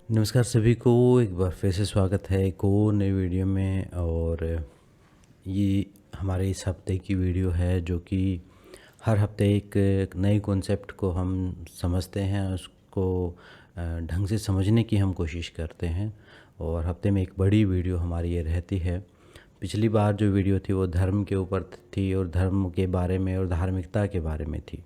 नमस्कार सभी को। एक बार फिर से स्वागत है एक और नई वीडियो में। और ये हमारे इस हफ्ते की वीडियो है जो कि हर हफ्ते एक नए कॉन्सेप्ट को हम समझते हैं, उसको ढंग से समझने की हम कोशिश करते हैं। और हफ्ते में एक बड़ी वीडियो हमारी ये रहती है। पिछली बार जो वीडियो थी वो धर्म के ऊपर थी और धर्म के बारे में और धार्मिकता के बारे में थी।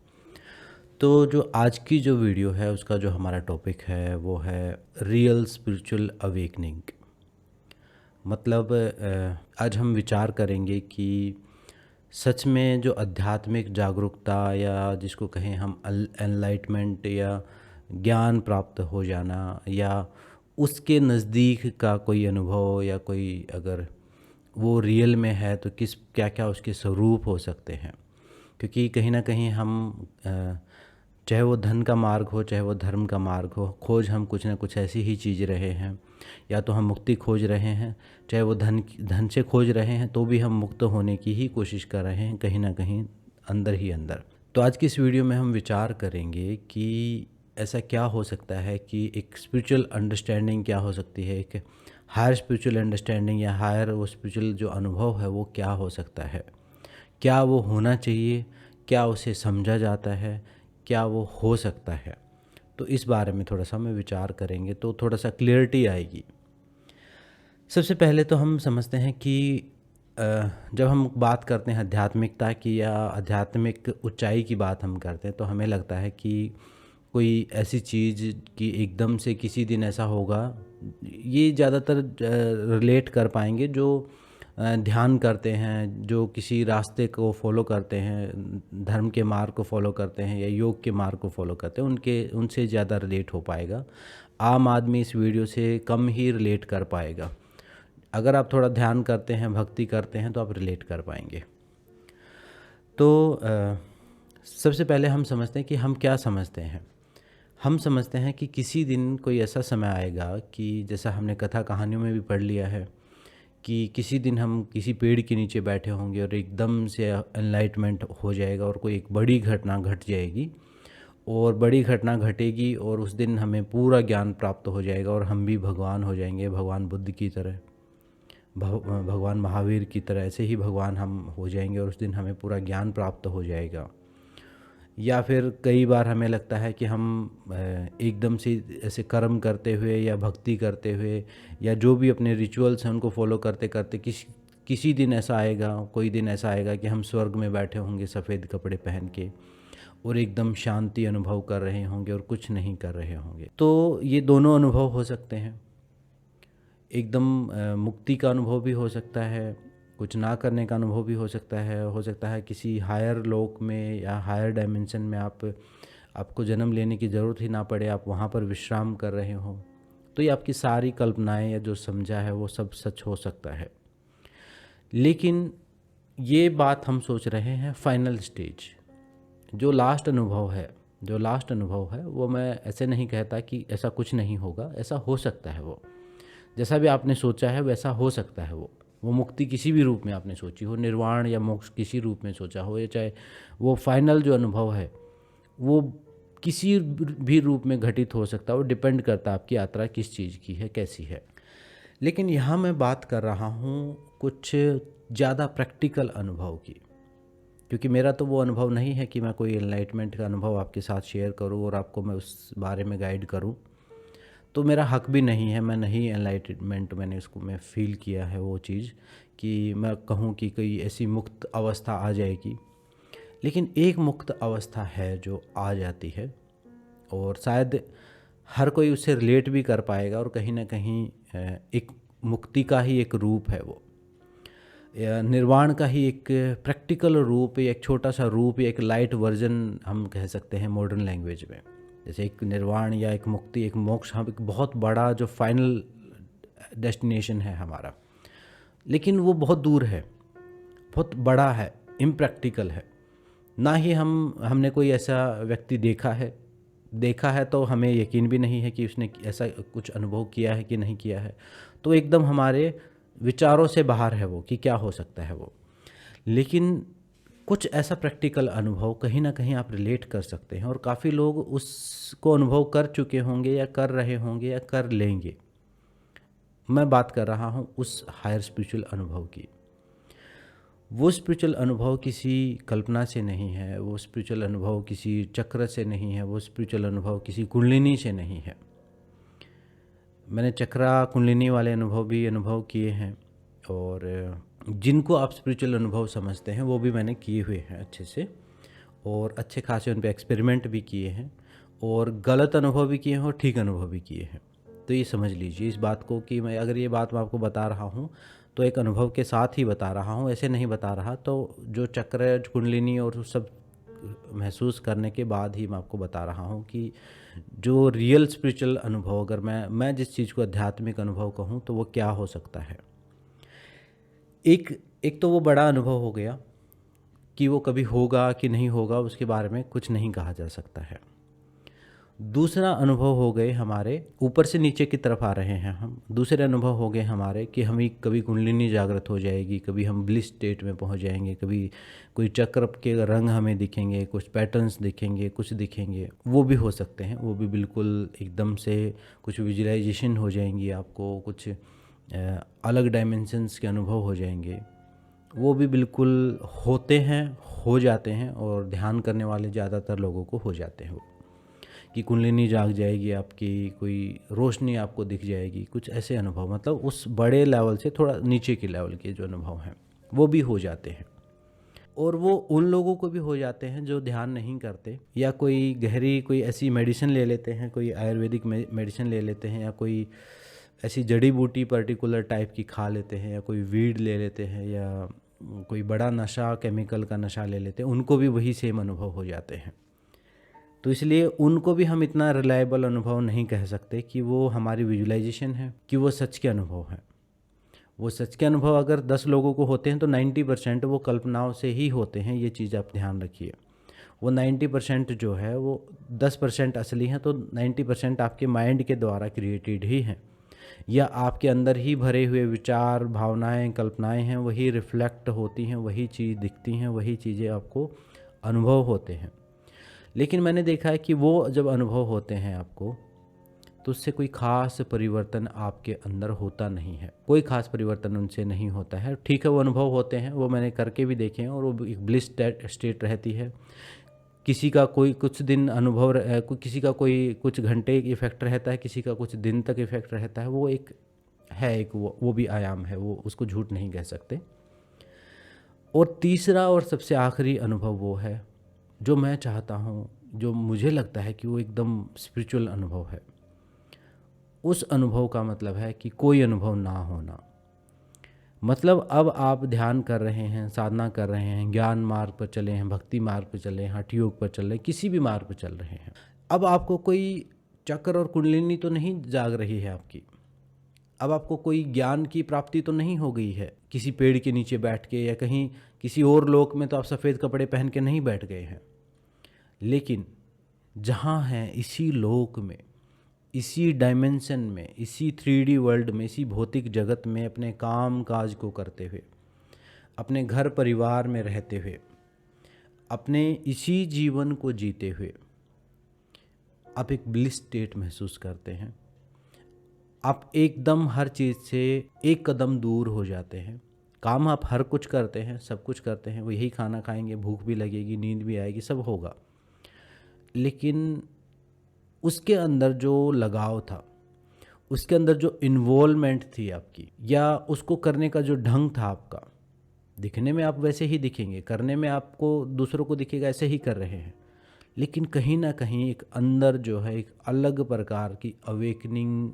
तो जो आज की जो वीडियो है उसका जो हमारा टॉपिक है वो है रियल स्पिरिचुअल अवेकनिंग। मतलब आज हम विचार करेंगे कि सच में जो आध्यात्मिक जागरूकता या जिसको कहें हम एनलाइटमेंट या ज्ञान प्राप्त हो जाना या उसके नज़दीक का कोई अनुभव या कोई अगर वो रियल में है तो किस क्या क्या उसके स्वरूप हो सकते हैं। क्योंकि कहीं ना कहीं हम चाहे वो धन का मार्ग हो चाहे वो धर्म का मार्ग हो, खोज हम कुछ ना कुछ ऐसी ही चीज़ रहे हैं। या तो हम मुक्ति खोज रहे हैं, चाहे वो धन से खोज रहे हैं तो भी हम मुक्त होने की ही कोशिश कर रहे हैं कहीं ना कहीं अंदर ही अंदर। तो आज की इस वीडियो में हम विचार करेंगे कि ऐसा क्या हो सकता है कि एक स्पिरिचुअल अंडरस्टैंडिंग क्या हो सकती है, एक हायर स्पिरिचुअल अंडरस्टैंडिंग या हायर वो स्पिरिचुअल जो अनुभव है वो क्या हो सकता है, क्या वो होना चाहिए, क्या उसे समझा जाता है, क्या वो हो सकता है। तो इस बारे में थोड़ा सा हमें विचार करेंगे तो थोड़ा सा क्लियरिटी आएगी। सबसे पहले तो हम समझते हैं कि जब हम बात करते हैं आध्यात्मिकता की या आध्यात्मिक ऊंचाई की बात हम करते हैं तो हमें लगता है कि कोई ऐसी चीज़ कि एकदम से किसी दिन ऐसा होगा। ये ज़्यादातर रिलेट कर पाएंगे जो ध्यान करते हैं, जो किसी रास्ते को फॉलो करते हैं, धर्म के मार्ग को फॉलो करते हैं या योग के मार्ग को फॉलो करते हैं, उनसे ज़्यादा रिलेट हो पाएगा। आम आदमी इस वीडियो से कम ही रिलेट कर पाएगा। अगर आप थोड़ा ध्यान करते हैं, भक्ति करते हैं तो आप रिलेट कर पाएंगे। तो सबसे पहले हम समझते हैं कि हम क्या समझते हैं। हम समझते हैं कि किसी दिन कोई ऐसा समय आएगा कि जैसा हमने कथा कहानियों में भी पढ़ लिया है कि किसी दिन हम किसी पेड़ के नीचे बैठे होंगे और एकदम से एनलाइटमेंट हो जाएगा और कोई एक बड़ी घटना घट जाएगी और बड़ी घटना घटेगी और उस दिन हमें पूरा ज्ञान प्राप्त हो जाएगा और हम भी भगवान हो जाएंगे, भगवान बुद्ध की तरह, भगवान महावीर की तरह ऐसे ही भगवान हम हो जाएंगे और उस दिन हमें पूरा ज्ञान प्राप्त हो जाएगा। या फिर कई बार हमें लगता है कि हम एकदम से ऐसे कर्म करते हुए या भक्ति करते हुए या जो भी अपने रिचुअल्स हैं उनको फॉलो करते करते किसी दिन ऐसा आएगा, कोई दिन ऐसा आएगा कि हम स्वर्ग में बैठे होंगे सफ़ेद कपड़े पहन के और एकदम शांति अनुभव कर रहे होंगे और कुछ नहीं कर रहे होंगे। तो ये दोनों अनुभव हो सकते हैं। एकदम मुक्ति का अनुभव भी हो सकता है, कुछ ना करने का अनुभव भी हो सकता है किसी हायर लोक में या हायर डायमेंशन में आपको जन्म लेने की ज़रूरत ही ना पड़े, आप वहाँ पर विश्राम कर रहे हो। तो ये आपकी सारी कल्पनाएं या जो समझा है वो सब सच हो सकता है। लेकिन ये बात हम सोच रहे हैं फाइनल स्टेज, जो लास्ट अनुभव है वो मैं ऐसे नहीं कहता कि ऐसा कुछ नहीं होगा, ऐसा हो सकता है। वो जैसा भी आपने सोचा है वैसा हो सकता है। वो मुक्ति किसी भी रूप में आपने सोची हो, निर्वाण या मोक्ष किसी रूप में सोचा हो, या चाहे वो फाइनल जो अनुभव है वो किसी भी रूप में घटित हो सकता है। वो डिपेंड करता है आपकी यात्रा किस चीज़ की है, कैसी है। लेकिन यहाँ मैं बात कर रहा हूँ कुछ ज़्यादा प्रैक्टिकल अनुभव की, क्योंकि मेरा तो वो अनुभव नहीं है कि मैं कोई एनलाइटमेंट का अनुभव आपके साथ शेयर करूँ और आपको मैं उस बारे में गाइड करूँ। तो मेरा हक भी नहीं है, मैं नहीं एनलाइटमेंट मैंने उसको मैं फ़ील किया है वो चीज़ कि मैं कहूँ कि कोई ऐसी मुक्त अवस्था आ जाएगी। लेकिन एक मुक्त अवस्था है जो आ जाती है और शायद हर कोई उससे रिलेट भी कर पाएगा और कहीं ना कहीं एक मुक्ति का ही एक रूप है वो, या निर्वाण का ही एक प्रैक्टिकल रूप या एक छोटा सा रूप या एक लाइट वर्जन हम कह सकते हैं मॉडर्न लैंग्वेज में। जैसे एक निर्वाण या एक मुक्ति, एक मोक्ष, हम एक बहुत बड़ा जो फाइनल डेस्टिनेशन है हमारा, लेकिन वो बहुत दूर है, बहुत बड़ा है, इम्प्रैक्टिकल है। ना ही हमने कोई ऐसा व्यक्ति देखा है तो हमें यकीन भी नहीं है कि उसने ऐसा कुछ अनुभव किया है कि नहीं किया है। तो एकदम हमारे विचारों से बाहर है वो कि क्या हो सकता है वो। लेकिन कुछ ऐसा प्रैक्टिकल अनुभव कहीं न कहीं आप रिलेट कर सकते हैं और काफ़ी लोग उसको अनुभव कर चुके होंगे या कर रहे होंगे या कर लेंगे। मैं बात कर रहा हूँ उस हायर स्पिरिचुअल अनुभव की। वो स्पिरिचुअल अनुभव किसी कल्पना से नहीं है, वो स्पिरिचुअल अनुभव किसी चक्र से नहीं है, वो स्पिरिचुअल अनुभव किसी कुंडलिनी से नहीं है। मैंने चक्रा कुंडलिनी वाले अनुभव भी अनुभव किए हैं और जिनको आप स्पिरिचुअल अनुभव समझते हैं वो भी मैंने किए हुए हैं अच्छे से, और अच्छे खासे उन पे एक्सपेरिमेंट भी किए हैं और गलत अनुभव भी किए हैं और ठीक अनुभव भी किए हैं। तो ये समझ लीजिए इस बात को कि मैं अगर ये बात मैं आपको बता रहा हूँ तो एक अनुभव के साथ ही बता रहा हूँ, ऐसे नहीं बता रहा। तो जो चक्र कुंडलिनी और वो सब महसूस करने के बाद ही मैं आपको बता रहा हूँ कि जो रियल स्पिरिचुअल अनुभव, अगर मैं जिस चीज़ को आध्यात्मिक अनुभव कहूँ तो वो क्या हो सकता है। एक एक तो वो बड़ा अनुभव हो गया कि वो कभी होगा कि नहीं होगा उसके बारे में कुछ नहीं कहा जा सकता है। दूसरा अनुभव हो गए हमारे, ऊपर से नीचे की तरफ आ रहे हैं हम। दूसरे अनुभव हो गए हमारे कि हमें कभी कुंडलिनी जागृत हो जाएगी, कभी हम ब्लिस स्टेट में पहुंच जाएंगे, कभी कोई चक्र के रंग हमें दिखेंगे, कुछ पैटर्न्स दिखेंगे, कुछ दिखेंगे। वो भी हो सकते हैं, वो भी बिल्कुल एकदम से कुछ विजुअलाइजेशन हो जाएंगी, आपको कुछ अलग डायमेंशंस के अनुभव हो जाएंगे। वो भी बिल्कुल होते हैं, हो जाते हैं, और ध्यान करने वाले ज़्यादातर लोगों को हो जाते हैं। कि कुंडलिनी जाग जाएगी आपकी, कोई रोशनी आपको दिख जाएगी, कुछ ऐसे अनुभव, मतलब उस बड़े लेवल से थोड़ा नीचे के लेवल के जो अनुभव हैं वो भी हो जाते हैं। और वो उन लोगों को भी हो जाते हैं जो ध्यान नहीं करते या कोई गहरी कोई ऐसी मेडिसिन ले लेते हैं, कोई आयुर्वेदिक मेडिसिन ले लेते हैं, या कोई ऐसी जड़ी बूटी पर्टिकुलर टाइप की खा लेते हैं, या कोई वीड ले लेते हैं, या कोई बड़ा नशा, केमिकल का नशा ले लेते हैं, उनको भी वही सेम अनुभव हो जाते हैं। तो इसलिए उनको भी हम इतना रिलायबल अनुभव नहीं कह सकते कि वो हमारी विजुअलाइजेशन है, कि वो सच के अनुभव हैं। वो सच के अनुभव अगर 10 लोगों को होते हैं तो 90% वो कल्पनाओं से ही होते हैं, ये चीज़ आप ध्यान रखिए। वो 90% जो है वो 10% असली हैं, तो 90% आपके माइंड के द्वारा क्रिएटेड ही हैं, या आपके अंदर ही भरे हुए विचार, भावनाएं, कल्पनाएं हैं, वही रिफ्लेक्ट होती हैं, वही चीज़ दिखती हैं, वही चीज़ें आपको अनुभव होते हैं। लेकिन मैंने देखा है कि वो जब अनुभव होते हैं आपको, तो उससे कोई ख़ास परिवर्तन आपके अंदर होता नहीं है, कोई ख़ास परिवर्तन उनसे नहीं होता है। ठीक है, वो अनुभव होते हैं, वो मैंने करके भी देखे हैं, और वो एक ब्लिस स्टेट रहती है। किसी का कोई कुछ दिन अनुभव, किसी का कोई कुछ घंटे इफ़ेक्ट रहता है, किसी का कुछ दिन तक इफ़ेक्ट रहता है। वो एक है, एक वो भी आयाम है, वो उसको झूठ नहीं कह सकते। और तीसरा और सबसे आखिरी अनुभव वो है जो मैं चाहता हूँ, जो मुझे लगता है कि वो एकदम स्पिरिचुअल अनुभव है। उस अनुभव का मतलब है कि कोई अनुभव ना होना। मतलब अब आप ध्यान कर रहे हैं, साधना कर रहे हैं, ज्ञान मार्ग पर चले हैं, भक्ति मार्ग पर चले हैं, हठ योग पर चल रहे हैं, किसी भी मार्ग पर चल रहे हैं। अब आपको कोई चक्र और कुंडलिनी तो नहीं जाग रही है आपकी। अब आपको कोई ज्ञान की प्राप्ति तो नहीं हो गई है किसी पेड़ के नीचे बैठ के, या कहीं किसी और लोक में तो आप सफ़ेद कपड़े पहन के नहीं बैठ गए हैं। लेकिन जहाँ हैं इसी लोक में, इसी डायमेंशन में, इसी 3D वर्ल्ड में, इसी भौतिक जगत में अपने काम काज को करते हुए, अपने घर परिवार में रहते हुए, अपने इसी जीवन को जीते हुए आप एक ब्लिस स्टेट महसूस करते हैं। आप एकदम हर चीज़ से एक कदम दूर हो जाते हैं। काम आप हर कुछ करते हैं, सब कुछ करते हैं, वो यही खाना खाएंगे, भूख भी लगेगी, नींद भी आएगी, सब होगा। लेकिन उसके अंदर जो लगाव था, उसके अंदर जो इन्वॉल्वमेंट थी आपकी, या उसको करने का जो ढंग था आपका, दिखने में आप वैसे ही दिखेंगे, करने में आपको दूसरों को दिखेगा ऐसे ही कर रहे हैं, लेकिन कहीं ना कहीं एक अंदर जो है एक अलग प्रकार की अवेकनिंग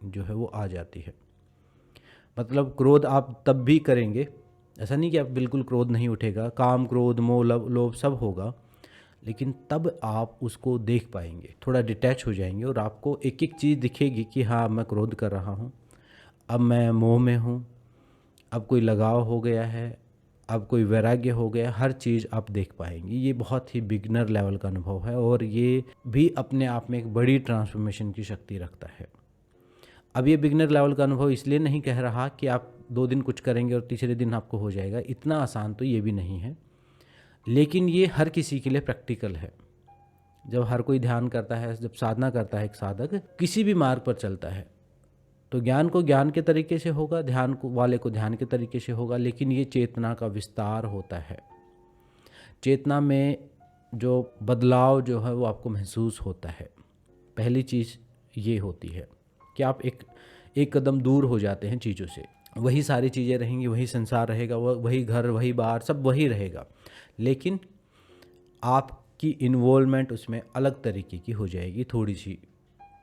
जो है वो आ जाती है। मतलब क्रोध आप तब भी करेंगे, ऐसा नहीं कि आप बिल्कुल क्रोध नहीं उठेगा, काम, क्रोध, मोह, लोभ सब होगा, लेकिन तब आप उसको देख पाएंगे, थोड़ा डिटैच हो जाएंगे, और आपको एक एक चीज़ दिखेगी कि हाँ मैं क्रोध कर रहा हूँ, अब मैं मोह में हूँ, अब कोई लगाव हो गया है, अब कोई वैराग्य हो गया, हर चीज़ आप देख पाएंगे। ये बहुत ही बिगनर लेवल का अनुभव है, और ये भी अपने आप में एक बड़ी ट्रांसफॉर्मेशन की शक्ति रखता है। अब ये बिगनर लेवल का अनुभव इसलिए नहीं कह रहा कि आप 2 दिन कुछ करेंगे और तीसरे दिन आपको हो जाएगा, इतना आसान तो ये भी नहीं है। लेकिन ये हर किसी के लिए प्रैक्टिकल है। जब हर कोई ध्यान करता है, जब साधना करता है, एक साधक किसी भी मार्ग पर चलता है, तो ज्ञान को ज्ञान के तरीके से होगा, ध्यान को वाले को ध्यान के तरीके से होगा, लेकिन ये चेतना का विस्तार होता है। चेतना में जो बदलाव जो है वो आपको महसूस होता है। पहली चीज़ ये होती है कि आप एक कदम दूर हो जाते हैं चीज़ों से। वही सारी चीज़ें रहेंगी, वही संसार रहेगा, वही घर, वही बार, सब वही रहेगा, लेकिन आपकी इन्वॉल्वमेंट उसमें अलग तरीके की हो जाएगी थोड़ी सी,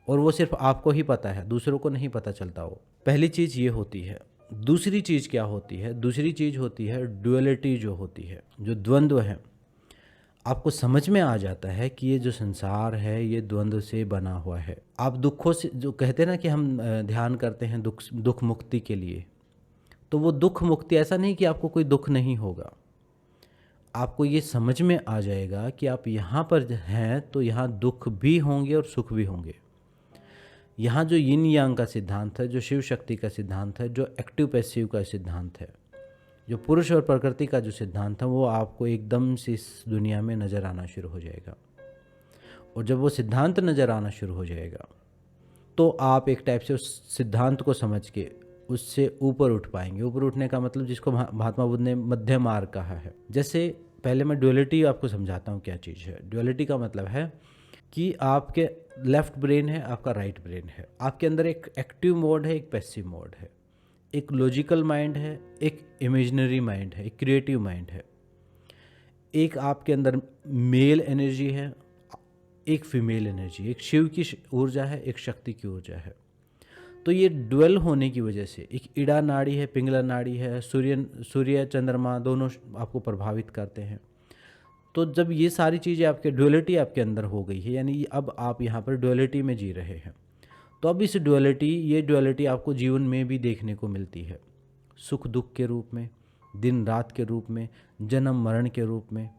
और वो सिर्फ आपको ही पता है, दूसरों को नहीं पता चलता वो। पहली चीज़ ये होती है। दूसरी चीज़ क्या होती है? दूसरी चीज़ होती है ड्युअलिटी, जो होती है, जो द्वंद्व है। आपको समझ में आ जाता है कि ये जो संसार है ये द्वंद्व से बना हुआ है। आप दुखों से, जो कहते हैं ना कि हम ध्यान करते हैं दुख मुक्ति के लिए, तो वो दुख मुक्ति ऐसा नहीं कि आपको कोई दुख नहीं होगा। आपको ये समझ में आ जाएगा कि आप यहाँ पर हैं तो यहाँ दुख भी होंगे और सुख भी होंगे। यहाँ जो यिन यांग का सिद्धांत है, जो शिव शक्ति का सिद्धांत है, जो एक्टिव पैसिव का सिद्धांत है, जो पुरुष और प्रकृति का जो सिद्धांत है, वो आपको एकदम से इस दुनिया में नज़र आना शुरू हो जाएगा। और जब वो सिद्धांत नज़र आना शुरू हो जाएगा तो आप एक टाइप से उस सिद्धांत को समझ के उससे ऊपर उठ पाएंगे। ऊपर उठने का मतलब, जिसको महात्मा बुद्ध ने मध्य मार्ग कहा है। जैसे पहले मैं ड्युअलिटी आपको समझाता हूँ क्या चीज़ है। ड्युअलिटी का मतलब है कि आपके लेफ्ट ब्रेन है, आपका राइट ब्रेन है, आपके अंदर एक एक्टिव मोड है, एक पैसिव मोड है, एक लॉजिकल माइंड है, एक इमेजिनरी माइंड है, एक क्रिएटिव माइंड है, एक आपके अंदर मेल एनर्जी है, एक फीमेल एनर्जी, एक शिव की ऊर्जा है, एक शक्ति की ऊर्जा है। तो ये ड्वेल होने की वजह से एक इड़ा नाड़ी है, पिंगला नाड़ी है, सूर्य चंद्रमा दोनों आपको प्रभावित करते हैं। तो जब ये सारी चीज़ें आपके ड्युअलिटी आपके अंदर हो गई है, यानी अब आप यहाँ पर ड्युअलिटी में जी रहे हैं, तो अब इस ये ड्युअलिटी आपको जीवन में भी देखने को मिलती है। सुख दुख के रूप में, दिन रात के रूप में, जन्म मरण के रूप में,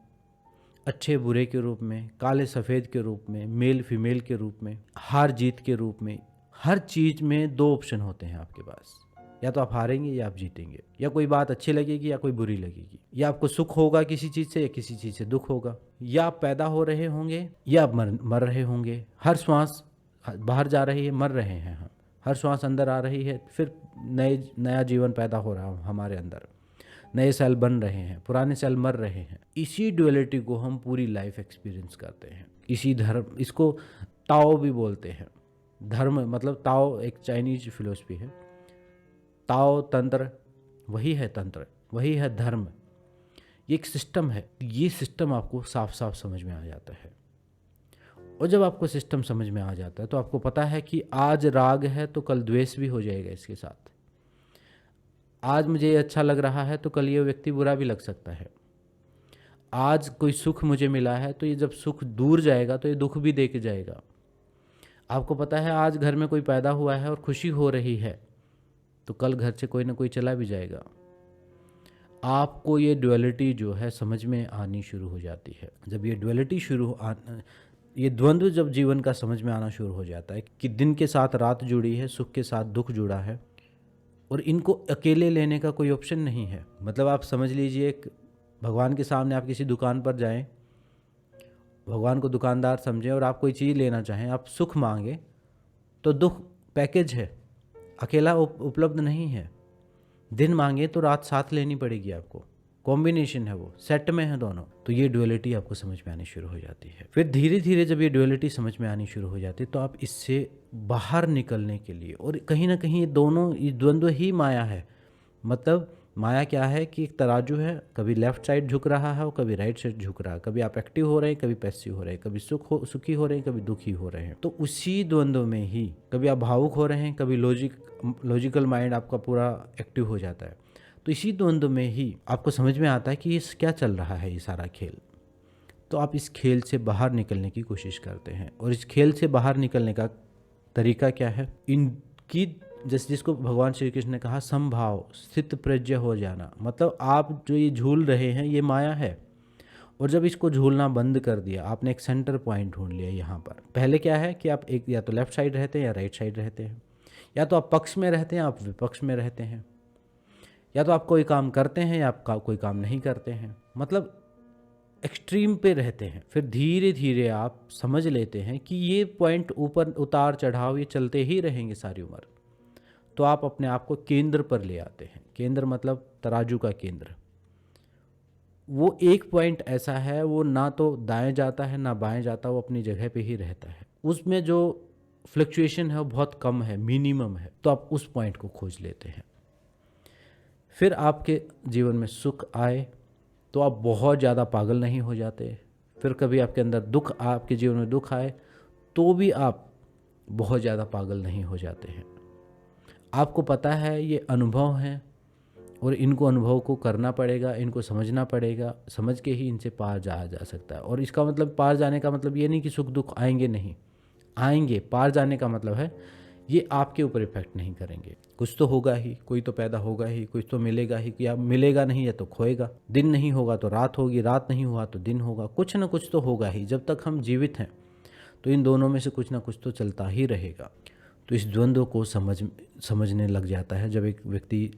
अच्छे बुरे के रूप में, काले सफ़ेद के रूप में, मेल फीमेल के रूप में, हार जीत के रूप में। हर चीज़ में दो ऑप्शन होते हैं आपके पास, या तो आप हारेंगे या आप जीतेंगे, या कोई बात अच्छी लगेगी या कोई बुरी लगेगी, या आपको सुख होगा किसी चीज़ से या किसी चीज़ से दुख होगा, या आप पैदा हो रहे होंगे या आप मर रहे होंगे। हर श्वास बाहर जा रही है, मर रहे हैं हम, हर श्वास अंदर आ रही है, फिर नया जीवन पैदा हो रहा है हमारे अंदर, नए सेल बन रहे हैं, पुराने सेल मर रहे हैं। इसी ड्युअलिटी को हम पूरी लाइफ एक्सपीरियंस करते हैं। इसी धर्म, इसको ताओ भी बोलते हैं। धर्म मतलब ताओ एक चाइनीज फिलोसफी है। ताओ तंत्र, वही है तंत्र, वही है धर्म। ये एक सिस्टम है। ये सिस्टम आपको साफ साफ समझ में आ जाता है। और जब आपको सिस्टम समझ में आ जाता है तो आपको पता है कि आज राग है तो कल द्वेष भी हो जाएगा इसके साथ। आज मुझे ये अच्छा लग रहा है तो कल ये व्यक्ति बुरा भी लग सकता है। आज कोई सुख मुझे मिला है तो ये जब सुख दूर जाएगा तो ये दुख भी दे के जाएगा। आपको पता है आज घर में कोई पैदा हुआ है और खुशी हो रही है तो कल घर से कोई ना कोई चला भी जाएगा। आपको ये ड्युअलिटी जो है समझ में आनी शुरू हो जाती है। जब ये ड्युअलिटी ये द्वंद्व जब जीवन का समझ में आना शुरू हो जाता है कि दिन के साथ रात जुड़ी है, सुख के साथ दुख जुड़ा है, और इनको अकेले लेने का कोई ऑप्शन नहीं है। मतलब आप समझ लीजिए, भगवान के सामने आप किसी दुकान पर जाएं, भगवान को दुकानदार समझें और आप कोई चीज़ लेना चाहें, आप सुख मांगे तो दुख पैकेज है, अकेला उपलब्ध नहीं है। दिन मांगे तो रात साथ लेनी पड़ेगी आपको, कॉम्बिनेशन है, वो सेट में है दोनों। तो ये ड्युअलिटी आपको समझ में आनी शुरू हो जाती है। फिर धीरे धीरे जब ये ड्युअलिटी समझ में आनी शुरू हो जाती है तो आप इससे बाहर निकलने के लिए, और कहीं ना कहीं ये द्वंद्व ही माया है। मतलब माया क्या है कि एक तराजू है, कभी लेफ्ट साइड झुक रहा है और कभी राइट साइड झुक रहा है, कभी आप एक्टिव हो रहे हैं, कभी पैसिव हो रहे हैं, कभी सुखी हो रहे हैं, कभी दुखी हो रहे हैं। तो उसी द्वंद्व में ही कभी आप भावुक हो रहे हैं, कभी लॉजिकल माइंड आपका पूरा एक्टिव हो जाता है। तो इसी द्वंद्व में ही आपको समझ में आता है कि ये क्या चल रहा है, ये सारा खेल। तो आप इस खेल से बाहर निकलने की कोशिश करते हैं। और इस खेल से बाहर निकलने का तरीका क्या है? इनकी जिसको भगवान श्री कृष्ण ने कहा समभाव, स्थित प्रज्ञ हो जाना। मतलब आप जो ये झूल रहे हैं ये माया है, और जब इसको झूलना बंद कर दिया, आपने एक सेंटर पॉइंट ढूंढ लिया यहाँ पर। पहले क्या है कि आप एक या तो लेफ्ट साइड रहते हैं या राइट साइड रहते हैं, या तो आप पक्ष में रहते हैं, आप विपक्ष में रहते हैं, या तो आप कोई काम करते हैं या आप कोई काम नहीं करते हैं। मतलब एक्सट्रीम पे रहते हैं, फिर धीरे धीरे आप समझ लेते हैं कि ये पॉइंट ऊपर उतार चढ़ाव ये चलते ही रहेंगे सारी उम्र, तो आप अपने आप को केंद्र पर ले आते हैं। केंद्र मतलब तराजू का केंद्र। वो एक पॉइंट ऐसा है, वो ना तो दाएं जाता है ना बाएं जाता, वो अपनी जगह पे ही रहता है। उसमें जो फ्लक्चुएशन है वो बहुत कम है, मिनिमम है, तो आप उस पॉइंट को खोज लेते हैं। फिर आपके जीवन में सुख आए तो आप बहुत ज़्यादा पागल नहीं हो जाते। फिर कभी आपके अंदर दुख, आपके जीवन में दुख आए तो भी आप बहुत ज़्यादा पागल नहीं हो जाते हैं। आपको पता है ये अनुभव हैं और इनको अनुभव को करना पड़ेगा, इनको समझना पड़ेगा, समझ के ही इनसे पार जाया जा सकता है। और इसका मतलब पार जाने का मतलब ये नहीं कि सुख दुख आएंगे नहीं, आएंगे। पार जाने का मतलब है ये आपके ऊपर इफेक्ट नहीं करेंगे। कुछ तो होगा ही, कोई तो पैदा होगा ही, कुछ तो मिलेगा ही, या मिलेगा नहीं या तो खोएगा। दिन नहीं होगा तो रात होगी, रात नहीं हुआ तो दिन होगा, कुछ ना कुछ तो होगा ही। जब तक हम जीवित हैं तो इन दोनों में से कुछ ना कुछ तो चलता ही रहेगा। तो इस द्वंद्व को समझने लग जाता है जब एक व्यक्ति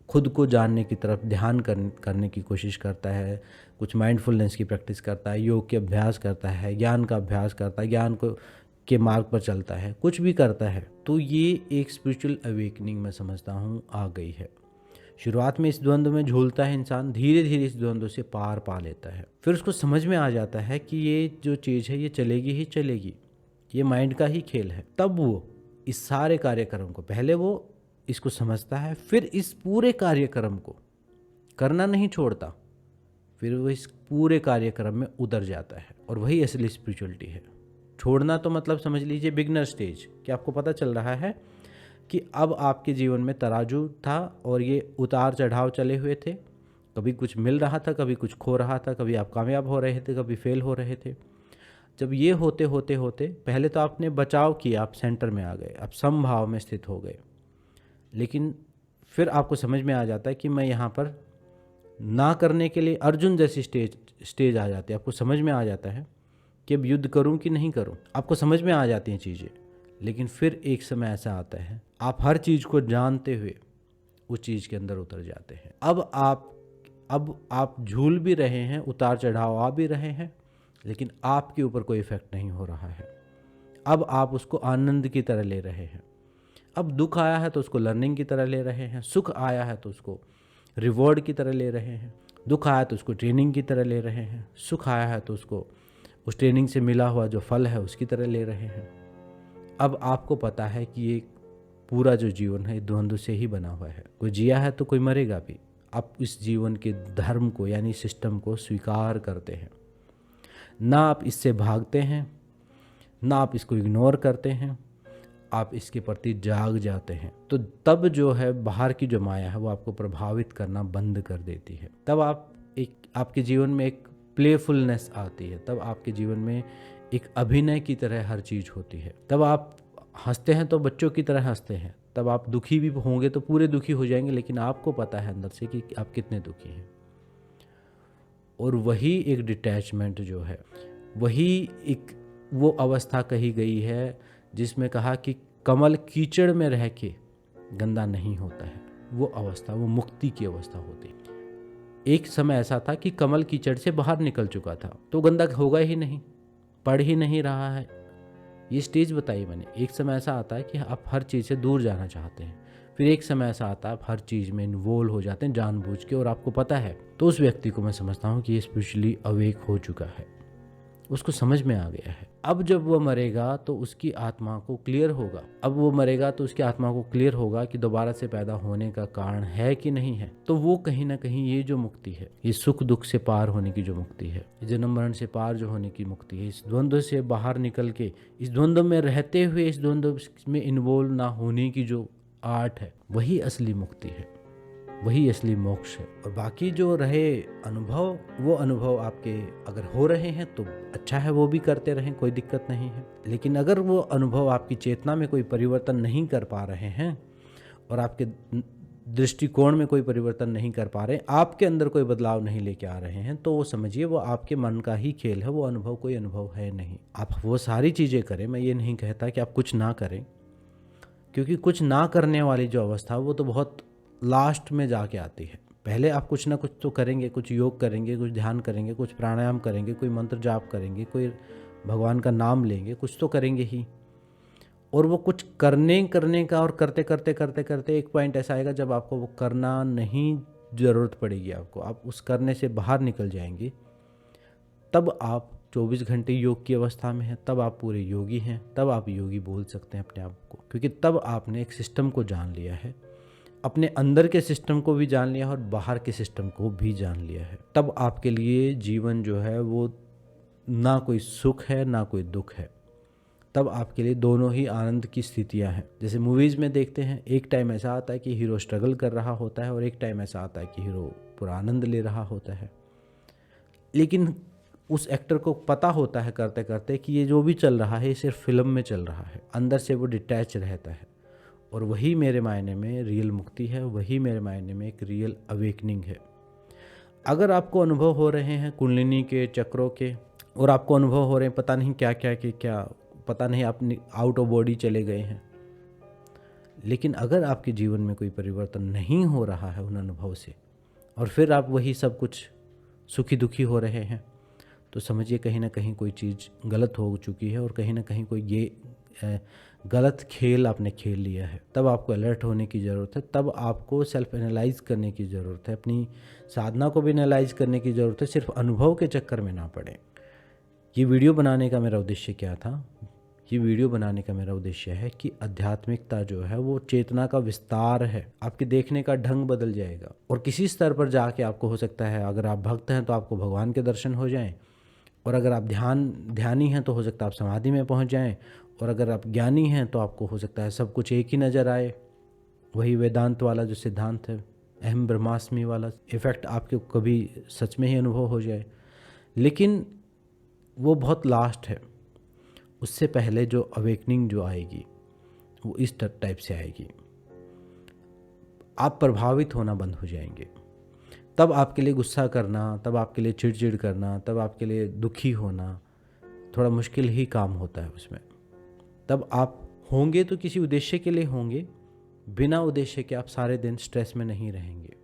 खुद को जानने की तरफ ध्यान करने की कोशिश करता है, कुछ माइंडफुलनेस की प्रैक्टिस करता है, योग के अभ्यास करता है, ज्ञान का अभ्यास करता है, ज्ञान को के मार्ग पर चलता है, कुछ भी करता है, तो ये एक स्पिरिचुअल अवेकनिंग मैं समझता हूँ आ गई है। शुरुआत में इस द्वंद्व में झूलता है इंसान, धीरे धीरे इस द्वंद्व से पार पा लेता है। फिर उसको समझ में आ जाता है कि ये जो चीज़ है ये चलेगी ही चलेगी, ये माइंड का ही खेल है। तब वो इस सारे कार्यक्रम को, पहले वो इसको समझता है, फिर इस पूरे कार्यक्रम को करना नहीं छोड़ता, फिर वो इस पूरे कार्यक्रम में उतर जाता है। और वही असली स्पिरिचुअलिटी है। छोड़ना तो मतलब समझ लीजिए बिगनर स्टेज, कि आपको पता चल रहा है कि अब आपके जीवन में तराजू था और ये उतार चढ़ाव चले हुए थे। कभी कुछ मिल रहा था, कभी कुछ खो रहा था, कभी आप कामयाब हो रहे थे, कभी फेल हो रहे थे। जब ये होते होते होते पहले तो आपने बचाव किया, आप सेंटर में आ गए, आप समभाव में स्थित हो गए। लेकिन फिर आपको समझ में आ जाता है कि मैं यहाँ पर ना करने के लिए अर्जुन जैसी स्टेज आ जाती है। आपको समझ में आ जाता है कि अब युद्ध करूं कि नहीं करूं। आपको समझ में आ जाती हैं चीज़ें। लेकिन फिर एक समय ऐसा आता है, आप हर चीज़ को जानते हुए उस चीज़ के अंदर उतर जाते हैं। अब आप झूल भी रहे हैं, उतार चढ़ाव आ भी रहे हैं, लेकिन आपके ऊपर कोई इफेक्ट नहीं हो रहा है। अब आप उसको आनंद की तरह ले रहे हैं। अब दुख आया है तो उसको लर्निंग की तरह ले रहे हैं, सुख आया है तो उसको रिवॉर्ड की तरह ले रहे हैं, दुख आया तो उसको ट्रेनिंग की तरह ले रहे हैं, सुख आया है तो उसको उस ट्रेनिंग से मिला हुआ जो फल है उसकी तरह ले रहे हैं। अब आपको पता है कि ये पूरा जो जीवन है द्वंद्व से ही बना हुआ है। कोई जिया है तो कोई मरेगा भी। आप इस जीवन के धर्म को यानी सिस्टम को स्वीकार करते हैं, ना आप इससे भागते हैं, ना आप इसको इग्नोर करते हैं, आप इसके प्रति जाग जाते हैं। तो तब जो है बाहर की जो माया है वो आपको प्रभावित करना बंद कर देती है। तब आपके जीवन में एक प्लेफुलनेस आती है, तब आपके जीवन में एक अभिनय की तरह हर चीज़ होती है। तब आप हंसते हैं तो बच्चों की तरह हंसते हैं, तब आप दुखी भी होंगे तो पूरे दुखी हो जाएंगे, लेकिन आपको पता है अंदर से कि आप कितने दुखी हैं। और वही एक डिटैचमेंट जो है, वही एक वो अवस्था कही गई है जिसमें कहा कि कमल कीचड़ में रह के गंदा नहीं होता है। वो अवस्था, वो मुक्ति की अवस्था होती है। एक समय ऐसा था कि कमल कीचड़ से बाहर निकल चुका था तो गंदा होगा ही नहीं, पड़ ही नहीं रहा है। ये स्टेज बताई मैंने। एक समय ऐसा आता है कि आप हर चीज़ से दूर जाना चाहते हैं, फिर एक समय ऐसा आता है आप हर चीज़ में इन्वॉल्व हो जाते हैं जानबूझ के, और आपको पता है। तो उस व्यक्ति को मैं समझता हूँ कि ये स्पिरिचुअली अवेक हो चुका है, उसको समझ में आ गया है। अब जब वो मरेगा तो उसकी आत्मा को क्लियर होगा, अब वो मरेगा तो उसकी आत्मा को क्लियर होगा कि दोबारा से पैदा होने का कारण है कि नहीं है। तो वो कहीं ना कहीं ये जो मुक्ति है, ये सुख दुख से पार होने की जो मुक्ति है, जन्म मरण से पार जो होने की मुक्ति है, इस द्वंद्व से बाहर निकल के, इस द्वंद्व में रहते हुए इस द्वंद्व में इन्वॉल्व ना होने की जो आर्ट है, वही असली मुक्ति है, वही असली मोक्ष है। और बाकी जो रहे अनुभव, वो अनुभव आपके अगर हो रहे हैं तो अच्छा है, वो भी करते रहें, कोई दिक्कत नहीं है। लेकिन अगर वो अनुभव आपकी चेतना में कोई परिवर्तन नहीं कर पा रहे हैं और आपके दृष्टिकोण में कोई परिवर्तन नहीं कर पा रहे, आपके अंदर कोई बदलाव नहीं लेके आ रहे हैं, तो वो समझिए वो आपके मन का ही खेल है, वो अनुभव कोई अनुभव है नहीं। आप वो सारी चीज़ें करें, मैं ये नहीं कहता कि आप कुछ ना करें, क्योंकि कुछ ना करने वाली जो अवस्था वो तो बहुत लास्ट में जाके आती है। पहले आप कुछ ना कुछ तो करेंगे, कुछ योग करेंगे, कुछ ध्यान करेंगे, कुछ प्राणायाम करेंगे, कोई मंत्र जाप करेंगे, कोई भगवान का नाम लेंगे, कुछ तो करेंगे ही। और वो कुछ करने का और करते करते करते करते एक पॉइंट ऐसा आएगा जब आपको वो करना नहीं ज़रूरत पड़ेगी, आपको आप उस करने से बाहर निकल जाएंगे। तब आप 24 घंटे योग की अवस्था में हैं, तब आप पूरे योगी हैं, तब आप योगी बोल सकते हैं अपने आप को, क्योंकि तब आपने एक सिस्टम को जान लिया है, अपने अंदर के सिस्टम को भी जान लिया है और बाहर के सिस्टम को भी जान लिया है। तब आपके लिए जीवन जो है वो ना कोई सुख है ना कोई दुख है, तब आपके लिए दोनों ही आनंद की स्थितियां हैं। जैसे मूवीज़ में देखते हैं, एक टाइम ऐसा आता है कि हीरो स्ट्रगल कर रहा होता है और एक टाइम ऐसा आता है कि हीरो पूरा आनंद ले रहा होता है। लेकिन उस एक्टर को पता होता है करते करते कि ये जो भी चल रहा है ये सिर्फ फिल्म में चल रहा है, अंदर से वो डिटैच रहता है। और वही मेरे मायने में रियल मुक्ति है, वही मेरे मायने में एक रियल अवेकनिंग है। अगर आपको अनुभव हो रहे हैं कुंडलिनी के चक्रों के, और आपको अनुभव हो रहे हैं पता नहीं क्या क्या कि क्या, पता नहीं आप आउट ऑफ बॉडी चले गए हैं, लेकिन अगर आपके जीवन में कोई परिवर्तन नहीं हो रहा है उन अनुभव से, और फिर आप वही सब कुछ सुखी दुखी हो रहे हैं, तो समझिए कहीं ना कहीं कोई चीज़ गलत हो चुकी है और कहीं ना कहीं कोई ये गलत खेल आपने खेल लिया है। तब आपको अलर्ट होने की ज़रूरत है, तब आपको सेल्फ एनालाइज करने की ज़रूरत है, अपनी साधना को भी एनालाइज करने की ज़रूरत है, सिर्फ अनुभव के चक्कर में ना पड़े। ये वीडियो बनाने का मेरा उद्देश्य क्या था? ये वीडियो बनाने का मेरा उद्देश्य है कि आध्यात्मिकता जो है वो चेतना का विस्तार है, आपके देखने का ढंग बदल जाएगा। और किसी स्तर पर जाके आपको हो सकता है, अगर आप भक्त हैं तो आपको भगवान के दर्शन हो जाएं, और अगर आप ध्यानी हैं तो हो सकता है आप समाधि में पहुंच जाएं, और अगर आप ज्ञानी हैं तो आपको हो सकता है सब कुछ एक ही नज़र आए। वही वेदांत वाला जो सिद्धांत है, अहम ब्रह्मास्मि वाला इफ़ेक्ट आपके कभी सच में ही अनुभव हो जाए। लेकिन वो बहुत लास्ट है, उससे पहले जो अवेकनिंग जो आएगी वो इस टाइप से आएगी। आप प्रभावित होना बंद हो जाएंगे, तब आपके लिए गुस्सा करना, तब आपके लिए चिड़चिड़ करना, तब आपके लिए दुखी होना थोड़ा मुश्किल ही काम होता है उसमें। तब आप होंगे तो किसी उद्देश्य के लिए होंगे, बिना उद्देश्य के आप सारे दिन स्ट्रेस में नहीं रहेंगे।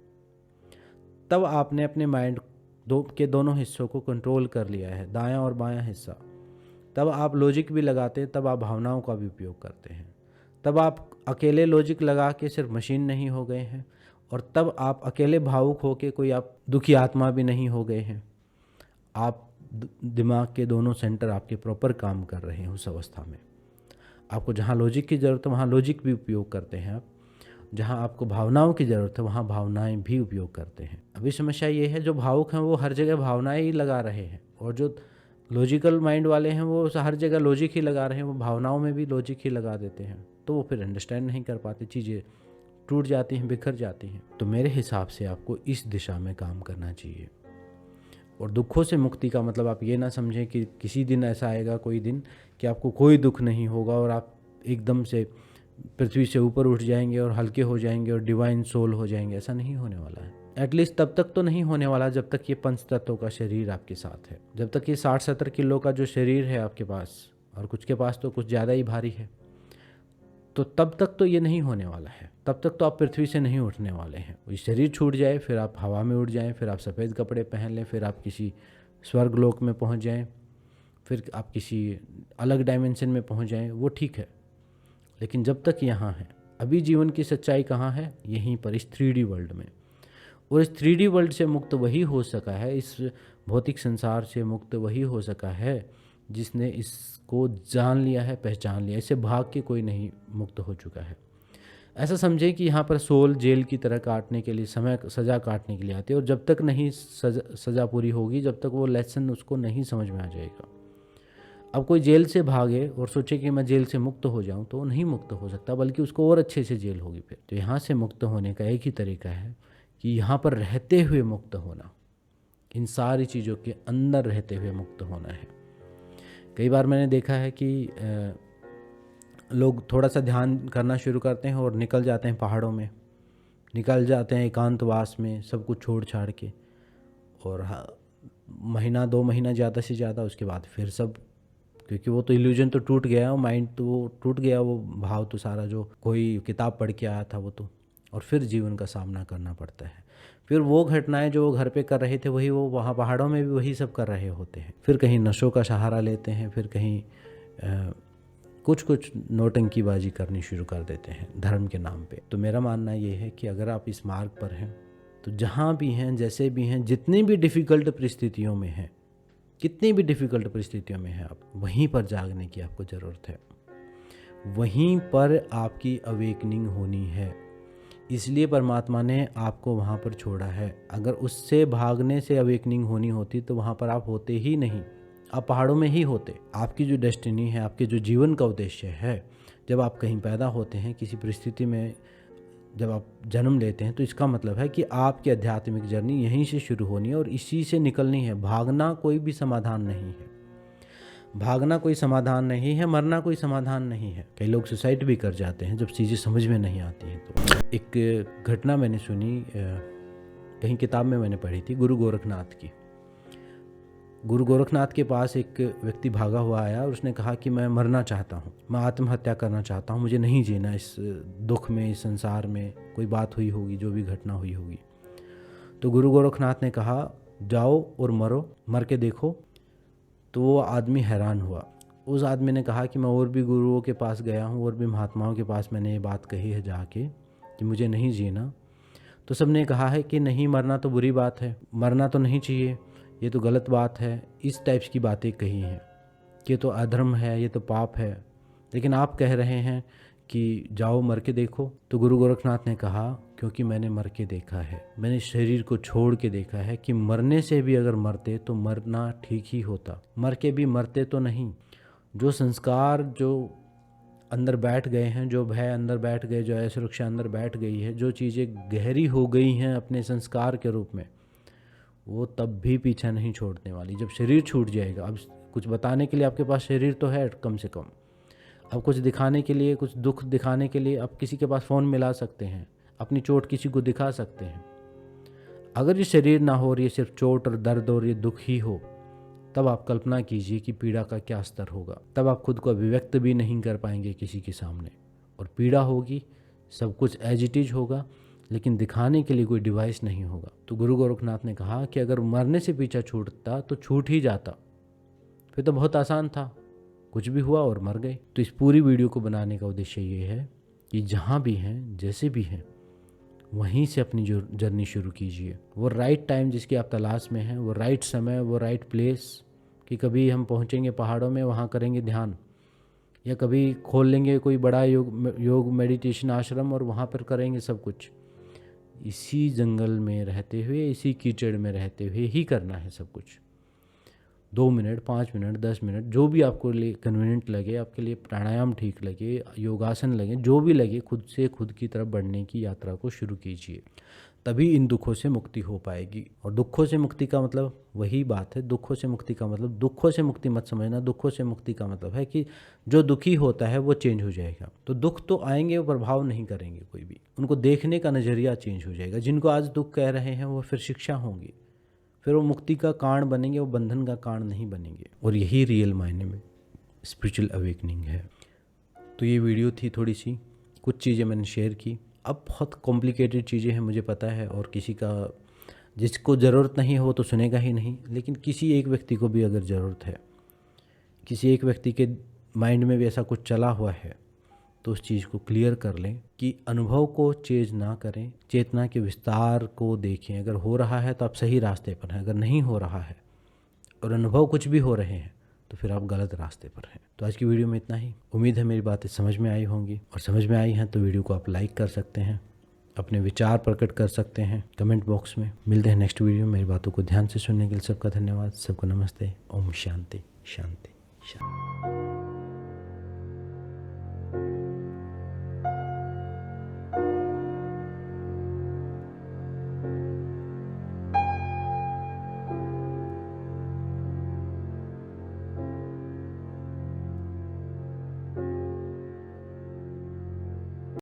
तब आपने अपने माइंड के दोनों हिस्सों को कंट्रोल कर लिया है, दायां और बायां हिस्सा। तब आप लॉजिक भी लगाते हैं, तब आप भावनाओं का भी उपयोग करते हैं। तब आप अकेले लॉजिक लगा के सिर्फ मशीन नहीं हो गए हैं, और तब आप अकेले भावुक होके कोई आप दुखी आत्मा भी नहीं हो गए हैं। आप दिमाग के दोनों सेंटर आपके प्रॉपर काम कर रहे हैं उस अवस्था में। आपको जहाँ लॉजिक की ज़रूरत है वहाँ लॉजिक भी उपयोग करते हैं आप, जहाँ आपको भावनाओं की ज़रूरत है वहाँ भावनाएं भी उपयोग करते हैं। अभी समस्या ये है, जो भावुक हैं वो हर जगह भावनाएं ही लगा रहे हैं, और जो लॉजिकल माइंड वाले हैं वो हर जगह लॉजिक ही लगा रहे हैं, वो भावनाओं में भी लॉजिक ही लगा देते हैं। तो वो फिर अंडरस्टैंड नहीं कर पाते, चीज़ें टूट जाती हैं, बिखर जाती हैं। तो मेरे हिसाब से आपको इस दिशा में काम करना चाहिए। और दुखों से मुक्ति का मतलब आप ये ना समझें कि किसी दिन ऐसा आएगा कोई दिन कि आपको कोई दुख नहीं होगा और आप एकदम से पृथ्वी से ऊपर उठ जाएंगे और हल्के हो जाएंगे और डिवाइन सोल हो जाएंगे। ऐसा नहीं होने वाला है। एटलीस्ट तब तक तो नहीं होने वाला जब तक ये पंच तत्वों का शरीर आपके साथ है। जब तक ये 60-70 किलो का जो शरीर है आपके पास, और कुछ के पास तो कुछ ज़्यादा ही भारी है, तो तब तक तो ये नहीं होने वाला है। तब तक तो आप पृथ्वी से नहीं उठने वाले हैं। ये शरीर छूट जाए, फिर आप हवा में उड़ जाएं, फिर आप सफ़ेद कपड़े पहन लें, फिर आप किसी स्वर्ग लोक में पहुंच जाएं, फिर आप किसी अलग डायमेंशन में पहुंच जाएं, वो ठीक है। लेकिन जब तक यहाँ है, अभी जीवन की सच्चाई कहाँ है? यहीं पर, इस 3D वर्ल्ड में। और इस 3D वर्ल्ड से मुक्त वही हो सका है, इस भौतिक संसार से मुक्त वही हो सका है जिसने इसको जान लिया है, पहचान लिया। इससे भाग के कोई नहीं मुक्त हो चुका है। ऐसा समझे कि यहाँ पर सोल जेल की तरह काटने के लिए, समय सज़ा काटने के लिए आती है, और जब तक नहीं सज़ा पूरी होगी, जब तक वो लेसन उसको नहीं समझ में आ जाएगा। अब कोई जेल से भागे और सोचे कि मैं जेल से मुक्त हो जाऊं, तो वो नहीं मुक्त हो सकता, बल्कि उसको और अच्छे से जेल होगी फिर। तो यहाँ से मुक्त होने का एक ही तरीका है कि यहाँ पर रहते हुए मुक्त होना, इन सारी चीज़ों के अंदर रहते हुए मुक्त होना है। कई बार मैंने देखा है कि लोग थोड़ा सा ध्यान करना शुरू करते हैं और निकल जाते हैं पहाड़ों में, निकल जाते हैं एकांतवास में, सब कुछ छोड़ छाड़ के, और महीना 2 महीना ज़्यादा से ज़्यादा, उसके बाद फिर सब, क्योंकि वो तो इल्यूजन तो टूट गया, वो माइंड तो वो टूट गया, वो भाव तो सारा जो कोई किताब पढ़ के आया था वो तो, और फिर जीवन का सामना करना पड़ता है। फिर वो घटनाएं जो वो घर पे कर रहे थे वही वो वहाँ पहाड़ों में भी वही सब कर रहे होते हैं। फिर कहीं नशों का सहारा लेते हैं, फिर कहीं कुछ कुछ नौटंकीबाजी करनी शुरू कर देते हैं धर्म के नाम पे। तो मेरा मानना ये है कि अगर आप इस मार्ग पर हैं तो जहाँ भी हैं, जैसे भी हैं, जितनी भी डिफ़िकल्ट परिस्थितियों में हैं, कितनी भी डिफ़िकल्ट परिस्थितियों में हैं आप, वहीं पर जागने की आपको ज़रूरत है, वहीं पर आपकी अवेकनिंग होनी है। इसलिए परमात्मा ने आपको वहाँ पर छोड़ा है। अगर उससे भागने से अवेकनिंग होनी होती तो वहाँ पर आप होते ही नहीं, आप पहाड़ों में ही होते। आपकी जो डेस्टिनी है, आपके जो जीवन का उद्देश्य है, जब आप कहीं पैदा होते हैं, किसी परिस्थिति में जब आप जन्म लेते हैं, तो इसका मतलब है कि आपकी आध्यात्मिक जर्नी यहीं से शुरू होनी है और इसी से निकलनी है। भागना कोई भी समाधान नहीं है, भागना कोई समाधान नहीं है, मरना कोई समाधान नहीं है। कई लोग सुसाइड भी कर जाते हैं जब चीज़ें समझ में नहीं आती हैं। तो एक घटना मैंने सुनी, कहीं किताब में मैंने पढ़ी थी, गुरु गोरखनाथ की। गुरु गोरखनाथ के पास एक व्यक्ति भागा हुआ आया और उसने कहा कि मैं मरना चाहता हूँ, मैं आत्महत्या करना चाहता हूँ, मुझे नहीं जीना इस दुख में, इस संसार में। कोई बात हुई होगी, जो भी घटना हुई होगी। तो गुरु गोरखनाथ ने कहा जाओ और मरो, मर के देखो। तो वो आदमी हैरान हुआ। उस आदमी ने कहा कि मैं और भी गुरुओं के पास गया हूँ, और भी महात्माओं के पास मैंने ये बात कही है जाके कि मुझे नहीं जीना। तो सब ने कहा है कि नहीं, मरना तो बुरी बात है, मरना तो नहीं चाहिए, ये तो गलत बात है। इस टाइप्स की बातें कही हैं कि ये तो अधर्म है, ये तो पाप है। लेकिन आप कह रहे हैं कि जाओ मर के देखो। तो गुरु गोरखनाथ ने कहा क्योंकि मैंने मर के देखा है, मैंने शरीर को छोड़ के देखा है कि मरने से भी अगर मरते तो मरना ठीक ही होता, मर के भी मरते तो नहीं। जो संस्कार जो अंदर बैठ गए हैं, जो भय अंदर बैठ गए, जो असुरक्षा अंदर बैठ गई है, जो चीज़ें गहरी हो गई हैं अपने संस्कार के रूप में, वो तब भी पीछा नहीं छोड़ने वाली। जब शरीर छूट जाएगा, अब कुछ बताने के लिए आपके पास शरीर तो है कम से कम, अब कुछ दिखाने के लिए, कुछ दुख दिखाने के लिए आप किसी के पास फ़ोन मिला सकते हैं, अपनी चोट किसी को दिखा सकते हैं। अगर ये शरीर ना हो और ये सिर्फ चोट और दर्द और ये दुख ही हो, तब आप कल्पना कीजिए कि पीड़ा का क्या स्तर होगा। तब आप खुद को अभिव्यक्त भी नहीं कर पाएंगे किसी के सामने, और पीड़ा होगी, सब कुछ एज इट इज होगा, लेकिन दिखाने के लिए कोई डिवाइस नहीं होगा। तो गुरु गोरखनाथ ने कहा कि अगर मरने से पीछा छूटता तो छूट ही जाता, फिर तो बहुत आसान था, कुछ भी हुआ और मर गए। तो इस पूरी वीडियो को बनाने का उद्देश्य ये है कि जहाँ भी हैं, जैसे भी हैं, वहीं से अपनी जो जर्नी शुरू कीजिए। वो राइट टाइम जिसकी आप तलाश में हैं, वो राइट समय, वो राइट प्लेस, कि कभी हम पहुँचेंगे पहाड़ों में, वहाँ करेंगे ध्यान, या कभी खोल लेंगे कोई बड़ा योग मेडिटेशन आश्रम और वहाँ पर करेंगे सब कुछ। इसी जंगल में रहते हुए, इसी कीचड़ में रहते हुए ही करना है सब कुछ। 2 मिनट, 5 मिनट, 10 मिनट, जो भी आपको लिए कन्वीनियंट लगे, आपके लिए प्राणायाम ठीक लगे, योगासन लगे, जो भी लगे, खुद से खुद की तरफ बढ़ने की यात्रा को शुरू कीजिए। तभी इन दुखों से मुक्ति हो पाएगी। और दुखों से मुक्ति का मतलब वही बात है, दुखों से मुक्ति का मतलब, दुखों से मुक्ति मत समझना, दुखों से मुक्ति का मतलब है कि जो दुखी होता है वो चेंज हो जाएगा। तो दुख तो आएंगे, वो प्रभाव नहीं करेंगे कोई भी, उनको देखने का नज़रिया चेंज हो जाएगा। जिनको आज दुख कह रहे हैं वो फिर शिक्षा होंगी, फिर वो मुक्ति का कारण बनेंगे, वो बंधन का कारण नहीं बनेंगे। और यही रियल मायने में स्पिरिचुअल अवेकनिंग है। तो ये वीडियो थी, थोड़ी सी कुछ चीज़ें मैंने शेयर की। अब बहुत कॉम्प्लिकेटेड चीज़ें हैं मुझे पता है, और किसी का, जिसको ज़रूरत नहीं है वो तो सुनेगा ही नहीं। लेकिन किसी एक व्यक्ति को भी अगर ज़रूरत है, किसी एक व्यक्ति के माइंड में भी ऐसा कुछ चला हुआ है, तो उस चीज़ को क्लियर कर लें कि अनुभव को चेंज ना करें, चेतना के विस्तार को देखें। अगर हो रहा है तो आप सही रास्ते पर हैं, अगर नहीं हो रहा है और अनुभव कुछ भी हो रहे हैं तो फिर आप गलत रास्ते पर हैं। तो आज की वीडियो में इतना ही। उम्मीद है मेरी बातें समझ में आई होंगी, और समझ में आई हैं तो वीडियो को आप लाइक कर सकते हैं, अपने विचार प्रकट कर सकते हैं कमेंट बॉक्स में। मिलते हैं नेक्स्ट वीडियो में। मेरी बातों को ध्यान से सुनने के लिए सबका धन्यवाद। सबको नमस्ते। ओम शांति शांति शांति।